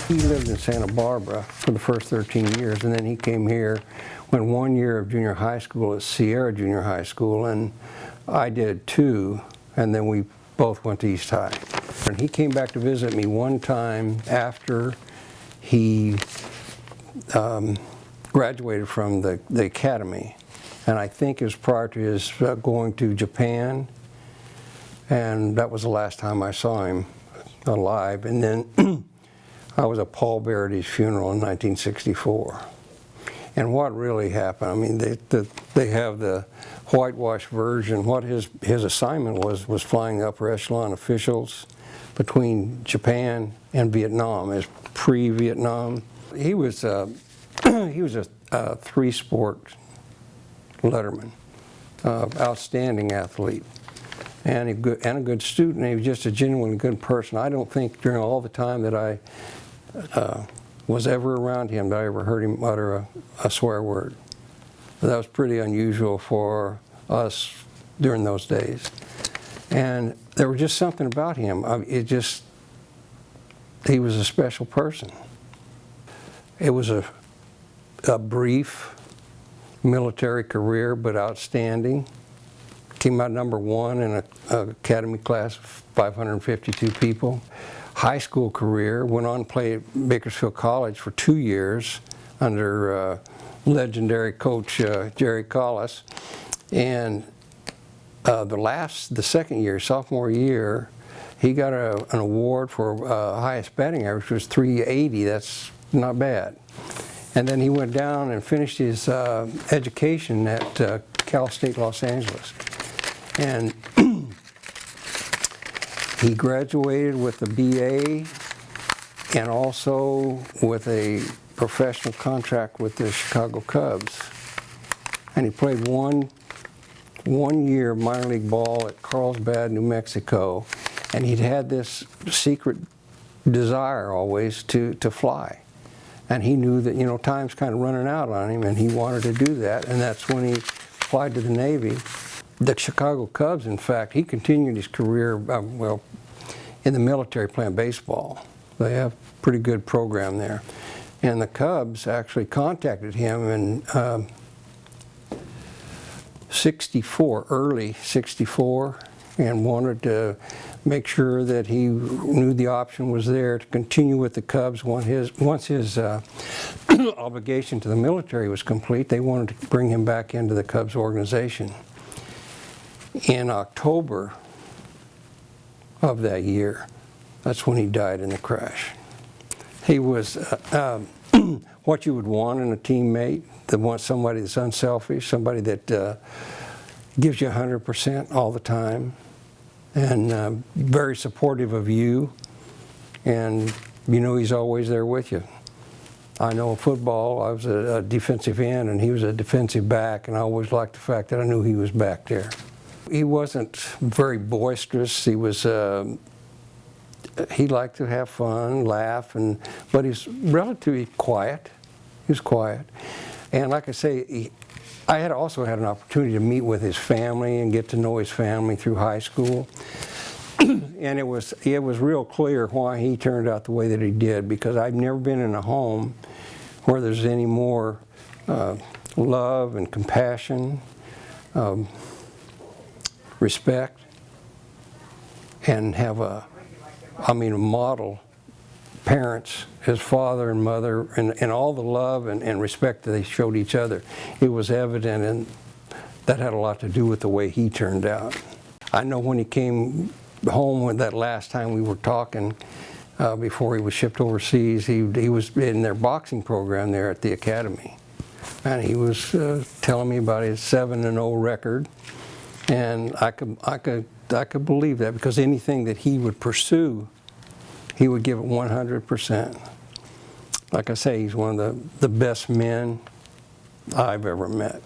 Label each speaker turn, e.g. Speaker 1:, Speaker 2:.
Speaker 1: He lived in Santa Barbara for the first 13 years, and then he came here, went 1 year of junior high school at Sierra Junior High School, and I did too, and then we both went to East High. And he came back to visit me one time after he graduated from the academy, and I think it was prior to his going to Japan, and that was the last time I saw him alive. And then I was a pallbearer at his funeral in 1964. And what really happened, I mean, they have the whitewash version. What his assignment was flying upper echelon officials between Japan and Vietnam, as pre-Vietnam. He was a three-sport letterman, outstanding athlete, and a good student. He was just a genuinely good person. I don't think during all the time that I was ever around him that I ever heard him utter a swear word. That was pretty unusual for us during those days. And there was just something about him. He was a special person. It was a brief military career, but outstanding. Came out #1 in an academy class of 552 people. High school career, went on to play at Bakersfield College for 2 years under legendary coach Jerry Collis. And the second year, sophomore year, he got an award for highest batting average, which was .380. That's not bad. And then he went down and finished his education at Cal State Los Angeles. And he graduated with a BA and also with a professional contract with the Chicago Cubs. And he played one year minor league ball at Carlsbad, New Mexico. And he'd had this secret desire always to fly. And he knew that, time's kind of running out on him, and he wanted to do that. And that's when he applied to the Navy. The Chicago Cubs, in fact, he continued his career, in the military playing baseball. They have a pretty good program there. And the Cubs actually contacted him in early 64, and wanted to make sure that he knew the option was there to continue with the Cubs once his obligation to the military was complete. They wanted to bring him back into the Cubs organization. In October of that year, that's when he died in the crash. He was what you would want in a teammate, somebody that's unselfish, somebody that gives you 100% all the time, and very supportive of you, and he's always there with you. I know in football, I was a defensive end and he was a defensive back, and I always liked the fact that I knew he was back there. He wasn't very boisterous. He liked to have fun, laugh, but he's relatively quiet. He was quiet. And like I say, I had also had an opportunity to meet with his family and get to know his family through high school. And it was real clear why he turned out the way that he did, because I've never been in a home where there's any more love and compassion, respect, and have a model parents, his father and mother, and all the love and respect that they showed each other. It was evident, and that had a lot to do with the way he turned out. I know when he came home, when that last time we were talking, before he was shipped overseas, he was in their boxing program there at the academy. And he was telling me about his 7-0 record. And I could believe that, because anything that he would pursue, he would give it 100%. Like I say, he's one of the best men I've ever met.